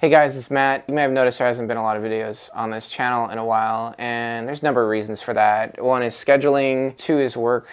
Hey guys, it's Matt. You may have noticed there hasn't been a lot of videos on this channel in a while, and there's a number of reasons for that. One is scheduling, two is work,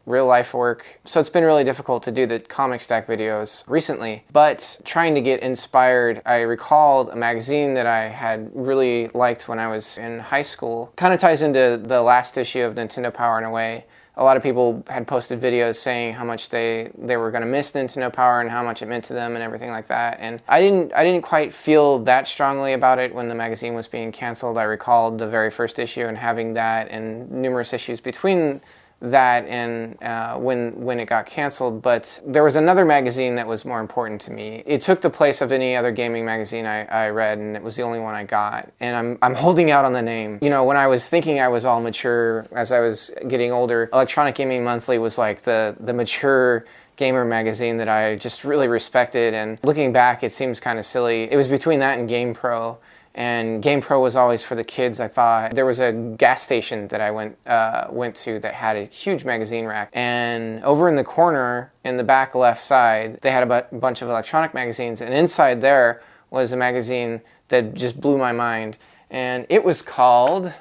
real life work. So it's been really difficult to do the comic stack videos recently, but trying to get inspired, I recalled a magazine that I had really liked when I was in high school. Kind of ties into the last issue of Nintendo Power in a way. A lot of people had posted videos saying how much they were going to miss Nintendo Power and how much it meant to them and everything like that. And I didn't quite feel that strongly about it when the magazine was being canceled. I recalled the very first issue and having that and numerous issues between that and when it got canceled, but there was another magazine that was more important to me. It took the place of any other gaming magazine I read, and it was the only one I got. And I'm holding out on the name. You know, when I was thinking I was all mature as I was getting older, Electronic Gaming Monthly was like the mature gamer magazine that I just really respected, and looking back it seems kind of silly. It was between that and GamePro. And GamePro was always for the kids, I thought. There was a gas station that I went to that had a huge magazine rack. And over in the corner, in the back left side, they had a bunch of electronic magazines. And inside there was a magazine that just blew my mind. And it was called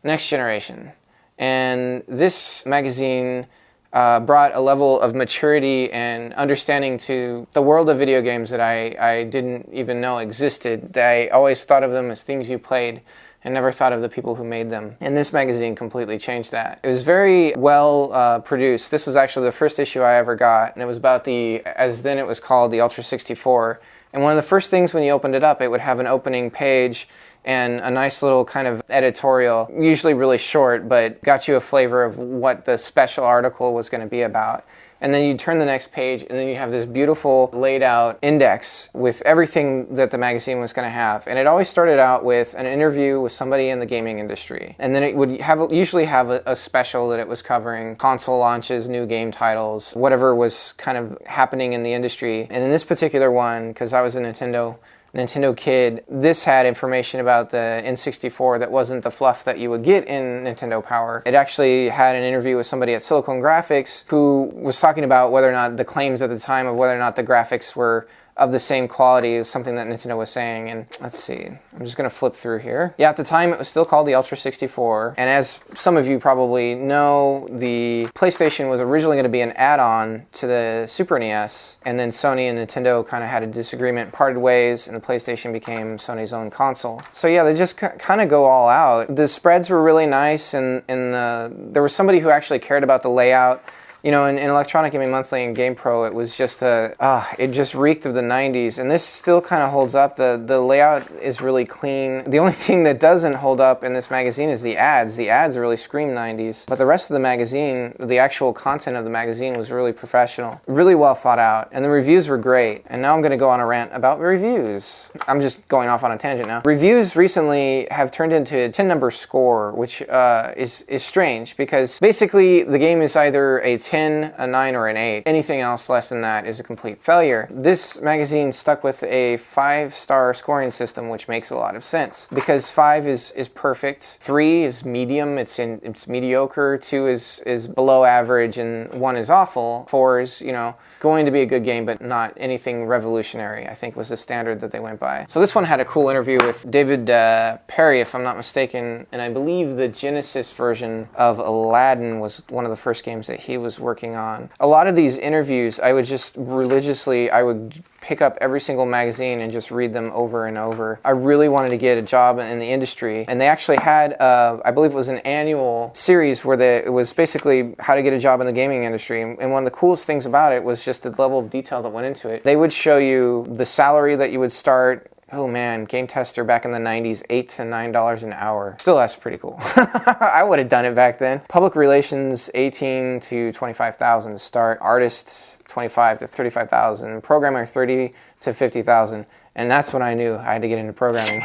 Next Generation. And this magazine brought a level of maturity and understanding to the world of video games that I didn't even know existed. I always thought of them as things you played and never thought of the people who made them. And this magazine completely changed that. It was very well produced. This was actually the first issue I ever got, and it was about as then it was called, the Ultra 64. And one of the first things when you opened it up, it would have an opening page and a nice little kind of editorial, usually really short, but got you a flavor of what the special article was going to be about. And then you turn the next page, and then you have this beautiful laid out index with everything that the magazine was going to have. And it always started out with an interview with somebody in the gaming industry. And then it would usually have a special that it was covering console launches, new game titles, whatever was kind of happening in the industry. And in this particular one, because I was a Nintendo kid, this had information about the N64 that wasn't the fluff that you would get in Nintendo Power. It actually had an interview with somebody at Silicon Graphics who was talking about whether or not the claims at the time of whether or not the graphics were of the same quality as something that Nintendo was saying. And let's see, I'm just going to flip through here. Yeah, at the time it was still called the Ultra 64. And as some of you probably know, the PlayStation was originally going to be an add-on to the Super NES. And then Sony and Nintendo kind of had a disagreement, parted ways, and the PlayStation became Sony's own console. So yeah, they just kind of go all out. The spreads were really nice, and there was somebody who actually cared about the layout. You know, in Electronic Gaming Monthly and GamePro, it was just it just reeked of the 90s, and this still kind of holds up. The layout is really clean. The only thing that doesn't hold up in this magazine is the ads. The ads really scream 90s, but the rest of the magazine, the actual content of the magazine was really professional, really well thought out, and the reviews were great. And now I'm going to go on a rant about reviews. I'm just going off on a tangent now. Reviews recently have turned into a 10-number score, which is strange, because basically the game is either a 10, a 9, or an 8. Anything else less than that is a complete failure. This magazine stuck with a 5-star scoring system, which makes a lot of sense, because 5 is perfect, 3 is medium, it's mediocre, 2 is below average, and 1 is awful, 4 is, you know, going to be a good game, but not anything revolutionary, I think was the standard that they went by. So this one had a cool interview with David Perry, if I'm not mistaken, and I believe the Genesis version of Aladdin was one of the first games that he was working on. A lot of these interviews, I would just religiously, I would pick up every single magazine and just read them over and over. I really wanted to get a job in the industry, and they actually had, I believe it was an annual series where it was basically how to get a job in the gaming industry, and one of the coolest things about it was just the level of detail that went into it. They would show you the salary that you would start. Oh man, game tester back in the 90s, $8 to $9 an hour. Still, that's pretty cool. I would have done it back then. Public relations, 18 to 25,000 to start. Artists, 25 to 35,000. Programmer, 30 to 50,000. And that's when I knew I had to get into programming.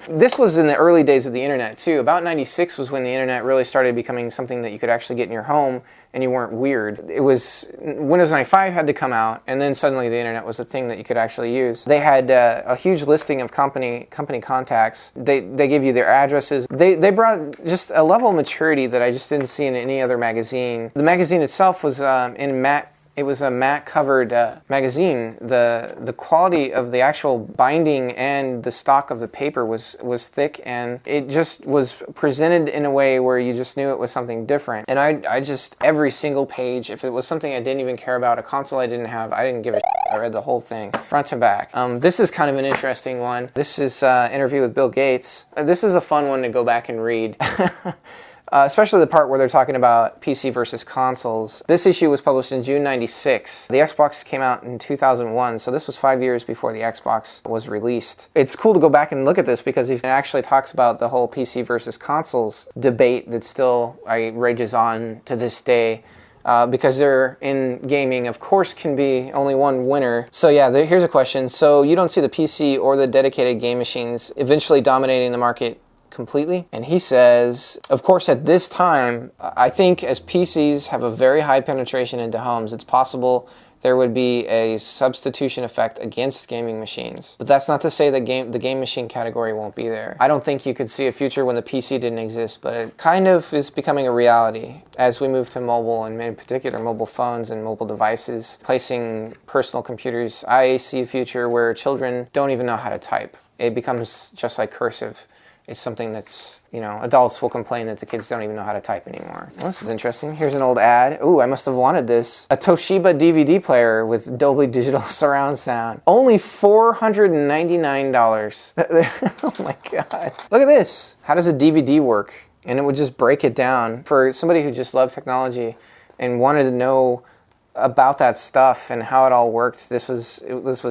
This was in the early days of the internet too. About 96 was when the internet really started becoming something that you could actually get in your home and you weren't weird. It was, Windows 95 had to come out, and then suddenly the internet was a thing that you could actually use. They had a huge listing of company contacts. They give you their addresses. They brought just a level of maturity that I just didn't see in any other magazine. The magazine itself was in matte It was a matte covered magazine. The quality of the actual binding and the stock of the paper was thick, and it just was presented in a way where you just knew it was something different. And I just, every single page, if it was something I didn't even care about, a console I didn't have, I didn't give a shit. I read the whole thing, front to back. This is kind of an interesting one. This is an interview with Bill Gates. This is a fun one to go back and read. Especially the part where they're talking about PC versus consoles. This issue was published in June '96. The Xbox came out in 2001, so this was 5 years before the Xbox was released. It's cool to go back and look at this because it actually talks about the whole PC versus consoles debate that still rages on to this day. Because they're in gaming, of course, can be only one winner. So yeah, here's a question. So you don't see the PC or the dedicated game machines eventually dominating the market completely? And he says, of course, at this time, I think as PCs have a very high penetration into homes, it's possible there would be a substitution effect against gaming machines. But that's not to say that the game machine category won't be there. I don't think you could see a future when the PC didn't exist, but it kind of is becoming a reality as we move to mobile, and in particular mobile phones and mobile devices, placing personal computers. I see a future where children don't even know how to type. It becomes just like cursive. It's something that's, adults will complain that the kids don't even know how to type anymore. Well, this is interesting. Here's an old ad. Ooh, I must have wanted this. A Toshiba DVD player with Dolby Digital surround sound. Only $499. Oh my God. Look at this. How does a DVD work? And it would just break it down. For somebody who just loved technology and wanted to know about that stuff and how it all worked, this was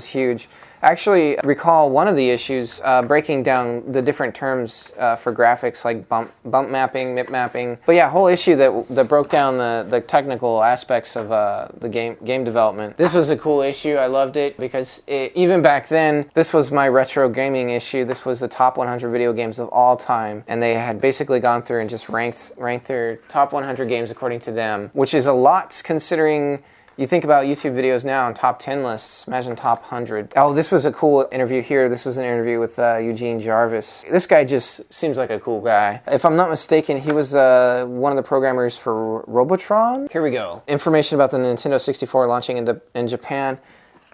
huge. Actually, I recall one of the issues breaking down the different terms for graphics, like bump mapping, MIP mapping. But yeah, whole issue that broke down the technical aspects of the game development. This was a cool issue. I loved it because even back then, this was my retro gaming issue. This was the top 100 video games of all time, and they had basically gone through and just ranked their top 100 games according to them, which is a lot considering. You think about YouTube videos now and top 10 lists, imagine top 100. Oh, this was a cool interview here. This was an interview with Eugene Jarvis. This guy just seems like a cool guy. If I'm not mistaken, he was one of the programmers for Robotron. Here we go. Information about the Nintendo 64 launching in Japan.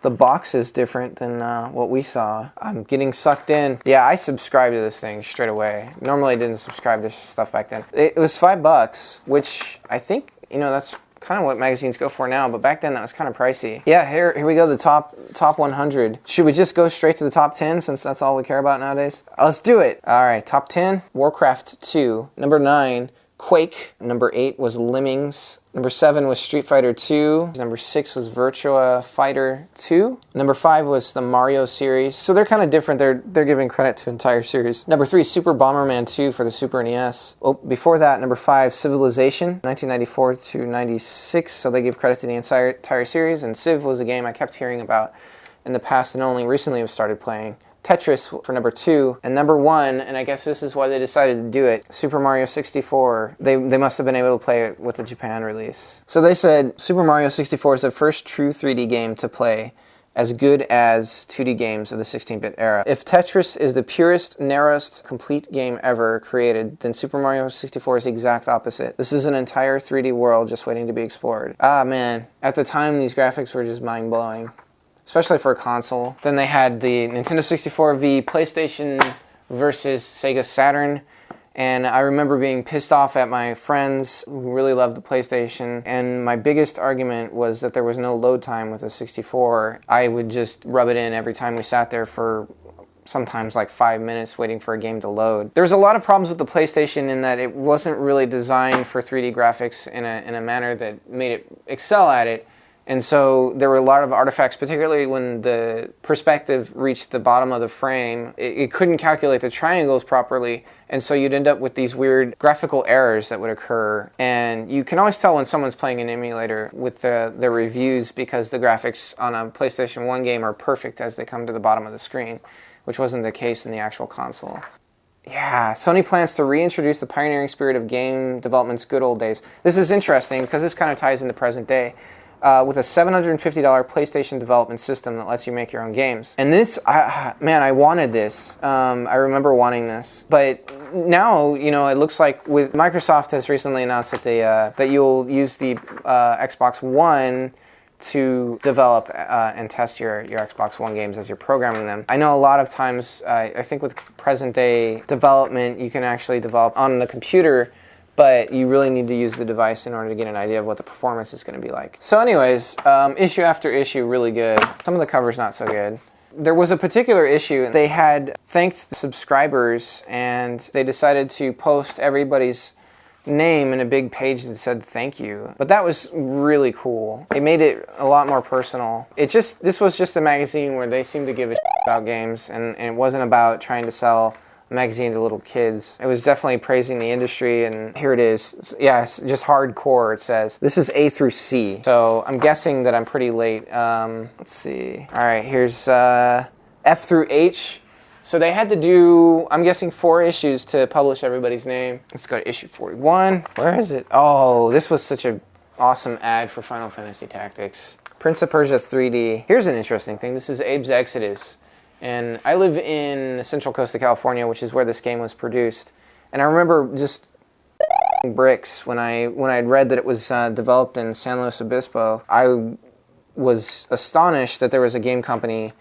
The box is different than what we saw. I'm getting sucked in. Yeah, I subscribed to this thing straight away. Normally I didn't subscribe to stuff back then. It was $5, which I think, that's kind of what magazines go for now, but back then that was kind of pricey. Yeah, here we go, the top 100. Should we just go straight to the top 10 since that's all we care about nowadays? Let's do it. All right, top 10, Warcraft 2. Number 9, Quake. Number 8 was Lemmings. Number 7 was Street Fighter 2. Number 6 was Virtua Fighter 2. Number 5 was the Mario series. So they're kind of different. They're giving credit to the entire series. Number 3, Super Bomberman 2 for the Super NES. Oh, before that, number 5, Civilization, 1994 to 96. So they give credit to the entire series. And Civ was a game I kept hearing about in the past and only recently have started playing. Tetris for number 2, and number 1, and I guess this is why they decided to do it, Super Mario 64. They must have been able to play it with the Japan release. So they said Super Mario 64 is the first true 3D game to play as good as 2D games of the 16-bit era. If Tetris is the purest, narrowest, complete game ever created, then Super Mario 64 is the exact opposite. This is an entire 3D world just waiting to be explored. Ah man, at the time these graphics were just mind-blowing. Especially for a console. Then they had the Nintendo 64 v PlayStation versus Sega Saturn. And I remember being pissed off at my friends who really loved the PlayStation. And my biggest argument was that there was no load time with the 64. I would just rub it in every time we sat there for sometimes like 5 minutes waiting for a game to load. There was a lot of problems with the PlayStation in that it wasn't really designed for 3D graphics in a manner that made it excel at it. And so there were a lot of artifacts, particularly when the perspective reached the bottom of the frame. It couldn't calculate the triangles properly, and so you'd end up with these weird graphical errors that would occur. And you can always tell when someone's playing an emulator with their reviews because the graphics on a PlayStation 1 game are perfect as they come to the bottom of the screen, which wasn't the case in the actual console. Yeah, Sony plans to reintroduce the pioneering spirit of game development's good old days. This is interesting because this kind of ties into present day. With a $750 PlayStation development system that lets you make your own games. And this, man, I wanted this. I remember wanting this. But now, it looks like with Microsoft has recently announced that that you'll use the Xbox One to develop and test your Xbox One games as you're programming them. I know a lot of times, I think with present day development, you can actually develop on the computer, but you really need to use the device in order to get an idea of what the performance is going to be like. So anyways, issue after issue, really good. Some of the covers not so good. There was a particular issue. They had thanked the subscribers, and they decided to post everybody's name in a big page that said thank you. But that was really cool. It made it a lot more personal. This was just a magazine where they seemed to give a shit about games, and it wasn't about trying to sell a magazine to little kids. It was definitely praising the industry, and here it is. Yeah, it's just hardcore, it says. This is A through C, so I'm guessing that I'm pretty late. Let's see. All right, here's F through H. So they had to do, I'm guessing, 4 issues to publish everybody's name. Let's go to issue 41. Where is it? Oh, this was such an awesome ad for Final Fantasy Tactics. Prince of Persia 3D. Here's an interesting thing. This is Abe's Exodus. And I live in the Central Coast of California, which is where this game was produced. And I remember just bricks when I'd read that it was developed in San Luis Obispo. I was astonished that there was a game company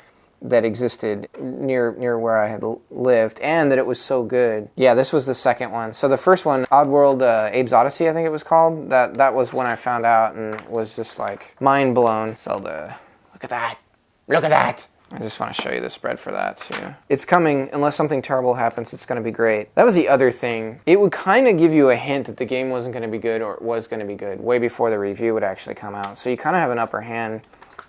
that existed near where I had lived, and that it was so good. Yeah, this was the second one. So the first one, Oddworld Abe's Odyssey, I think it was called, that was when I found out and was just like mind blown. Zelda, look at that. Look at that. I just want to show you the spread for that too. It's coming. Unless something terrible happens, it's going to be great. That was the other thing. It would kind of give you a hint that the game wasn't going to be good, or it was going to be good, way before the review would actually come out. So you kind of have an upper hand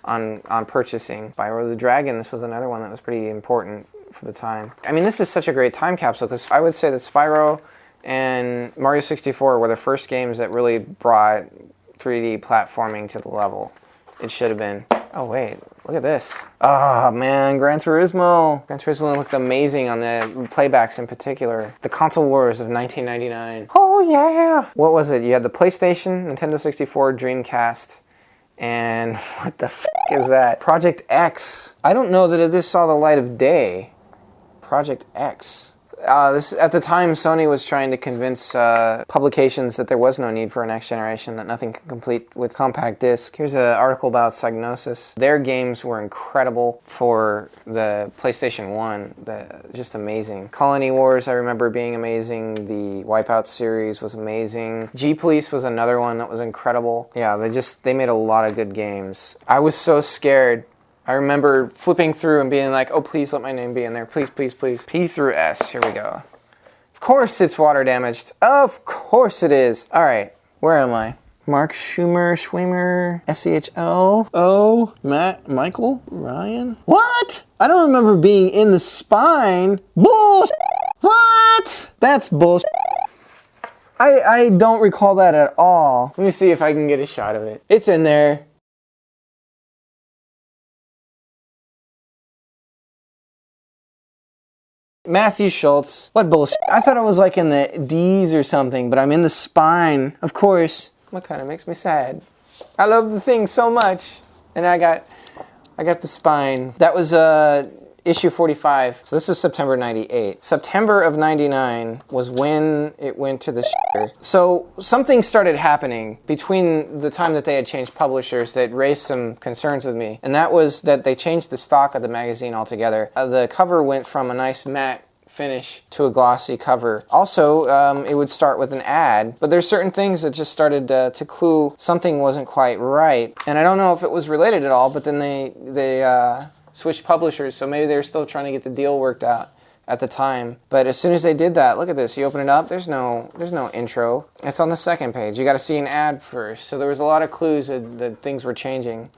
on purchasing. Spyro the Dragon, this was another one that was pretty important for the time. I mean, this is such a great time capsule, because I would say that Spyro and Mario 64 were the first games that really brought 3D platforming to the level it should have been. Oh wait, look at this. Oh man, Gran Turismo. Gran Turismo looked amazing on the playbacks in particular. The Console Wars of 1999. Oh yeah! What was it? You had the PlayStation, Nintendo 64, Dreamcast, and what the f*** is that? Project X. I don't know that this saw the light of day. Project X. This at the time, Sony was trying to convince publications that there was no need for a next generation, that nothing can complete with compact disc. Here's an article about Psygnosis. Their games were incredible for the PlayStation 1. Just amazing. Colony Wars, I remember being amazing. The Wipeout series was amazing. G-Police was another one that was incredible. Yeah, they made a lot of good games. I was so scared. I remember flipping through and being like, oh, please let my name be in there. Please, please, please. P through S. Here we go. Of course it's water damaged. Of course it is. All right. Where am I? Mark Schwimmer, SEHL. Oh, Matt, Michael, Ryan. What? I don't remember being in the spine. Bullshit. What? That's bullshit. I don't recall that at all. Let me see if I can get a shot of it. It's in there. Matthew Schultz. What bullshit? I thought it was like in the D's or something, but I'm in the spine. Of course. What kind of makes me sad? I love the thing so much, and I got the spine. That was issue 45. So this is September 98. September of 99 was when it went to the shitter. So something started happening between the time that they had changed publishers that raised some concerns with me. And that was that they changed the stock of the magazine altogether. The cover went from a nice matte finish to a glossy cover. Also, it would start with an ad, but there's certain things that just started to clue something wasn't quite right. And I don't know if it was related at all, but then they switched publishers, so maybe they were still trying to get the deal worked out at the time. But as soon as they did that, look at this. You open it up, there's no intro. It's on the second page. You got to see an ad first. So there was a lot of clues that things were changing.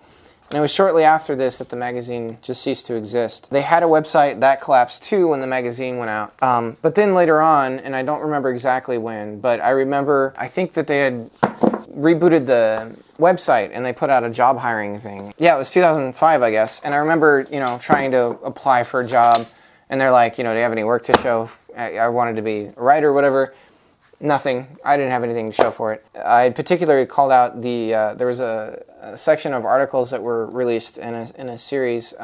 And it was shortly after this that the magazine just ceased to exist. They had a website that collapsed too when the magazine went out. But then later on, and I don't remember exactly when, but I think that they had rebooted the website and they put out a job hiring thing. Yeah, it was 2005, I guess. And I remember, trying to apply for a job, and they're like, do you have any work to show? I wanted to be a writer or whatever. Nothing. I didn't have anything to show for it. I particularly called out there was a section of articles that were released in a series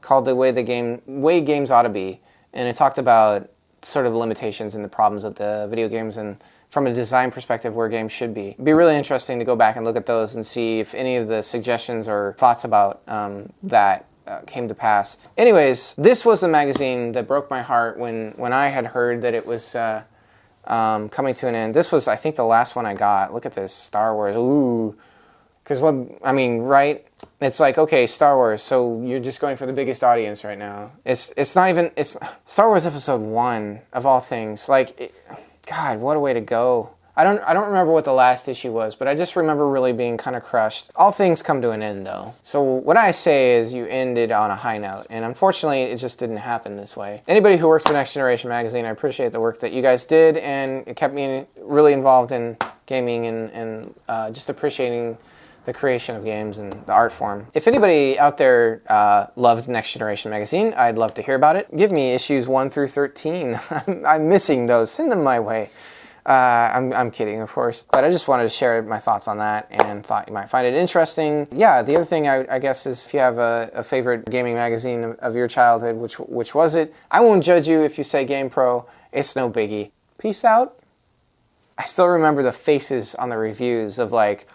called The Way Games Ought to Be, and it talked about sort of limitations and the problems with the video games and from a design perspective where games should be. It'd be really interesting to go back and look at those and see if any of the suggestions or thoughts about that came to pass. Anyways, this was the magazine that broke my heart when I had heard that it was coming to an end. This was, I think, the last one I got. Look at this, Star Wars. Ooh. Because what, I mean, right? It's like, okay, Star Wars, so you're just going for the biggest audience right now. It's not even, it's Star Wars Episode 1, of all things. Like, God, what a way to go. I don't remember what the last issue was, but I just remember really being kind of crushed. All things come to an end, though. So what I say is you ended on a high note, and unfortunately, it just didn't happen this way. Anybody who works for Next Generation Magazine, I appreciate the work that you guys did, and it kept me really involved in gaming and just appreciating the creation of games and the art form. If anybody out there loved Next Generation Magazine, I'd love to hear about it. Give me issues 1 through 13. I'm missing those. Send them my way. I'm kidding, of course. But I just wanted to share my thoughts on that and thought you might find it interesting. Yeah, the other thing I guess is if you have a favorite gaming magazine of your childhood, which was it? I won't judge you if you say GamePro. It's no biggie. Peace out. I still remember the faces on the reviews of like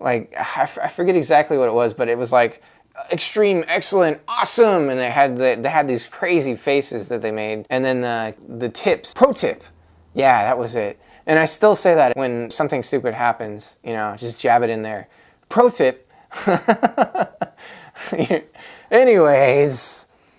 I forget exactly what it was, but it was like extreme, excellent, awesome, and they had these crazy faces that they made, and then the tips, pro tip, yeah, that was it. And I still say that when something stupid happens, you know, just jab it in there. Pro tip. Anyways.